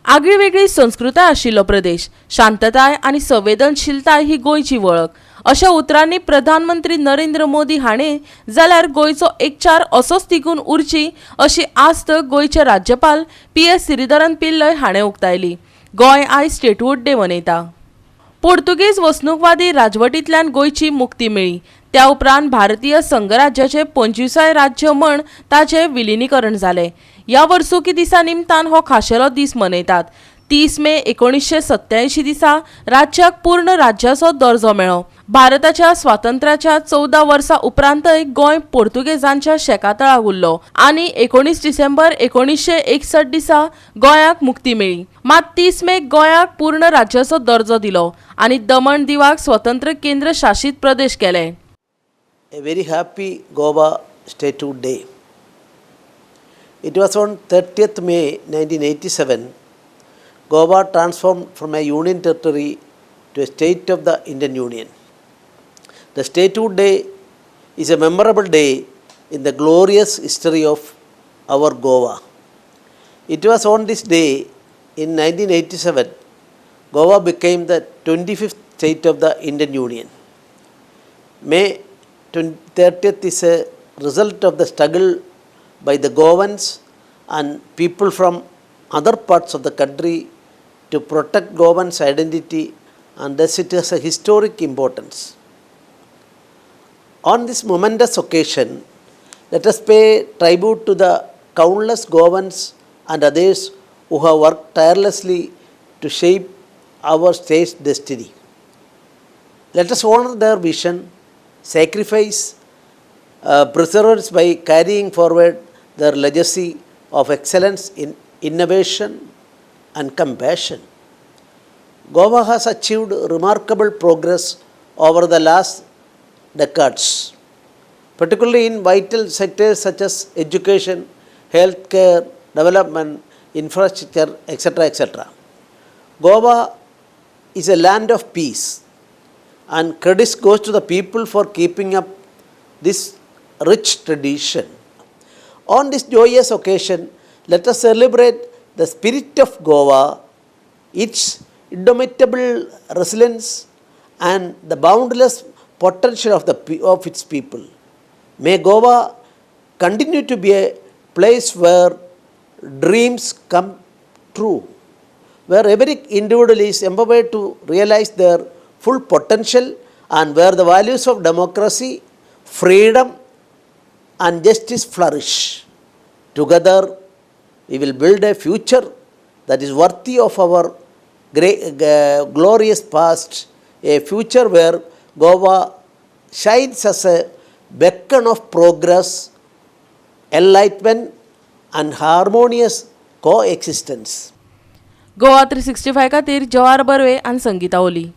आगळीवेगळी संस्कृताय आशिल्लो प्रदेश, शांतताय आणि संवेदनशीलताय ही गोयची वळख अशा उतरांनी प्रधानमंत्री नरेंद्र मोदी हाणें जाल्यार गोयचो एकचार असोच तिगून उरची अशी आस्त गोयचे राज्यपाल PS श्रीधरन पिल्लय हाणें उक्तायली। गोंय आयज स्टेटहूड डे मनयता। पोर्तुगीज वसणुकवादी राजवटींतल्यान गोयची मुक्ती मेळ्ळी। त्या उपरांत भारतीय संघराज्याचे 25वें राज्य म्हण ताचे विलीनीकरण जालें। ह्या वर्सुकी दिसा निमतान हो खाशेलो दीस मनयतात। 30 मे 1987 दिसा राज्याक पूर्ण राज्याचो दर्जो मेळ्ळो। भारताच्या स्वातंत्र्याच्या 14 वर्सां उपरांतय गोंय पोर्तुगेजांच्या शेकातळाक उरलो आनी 19 डिसेंबर 1961 दिसा गोंयाक मुक्ती मेळ्ळी। मात 30 मे गोंयाक पूर्ण राज्याचो दर्जो दिलो आनी दमण दिवाक स्वतंत्र केंद्र शासित प्रदेश केले। A very happy Goa Statehood Day. It was on 30th May 1987, Goa transformed from a union territory to a state of the Indian Union. The Statehood Day is a memorable day in the glorious history of our Goa. It was on this day in 1987, Goa became the 25th state of the Indian Union. May 30th is a result of the struggle by the Goans and people from other parts of the country to protect Goan's identity, and thus it has a historic importance. On this momentous occasion, let us pay tribute to the countless Goans and others who have worked tirelessly to shape our state's destiny. Let us honor their vision, sacrifice, perseverance by carrying forward their legacy of excellence in innovation and compassion. Goa has achieved remarkable progress over the last decades, particularly in vital sectors such as education, healthcare, development, infrastructure, etc. etc. Goa is a land of peace, and credit goes to the people for keeping up this rich tradition. On this joyous occasion, let us celebrate the spirit of Goa, its indomitable resilience, and the boundless potential of its people. May Goa continue to be a place where dreams come true, where every individual is empowered to realize their full potential, and where the values of democracy, freedom, and justice flourish. Together, we will build a future that is worthy of our glorious past, a future where Goa shines as a beacon of progress, enlightenment, and harmonious coexistence. Goa 365 खातीर जवाहर बर्वे आनी संगीता ओली।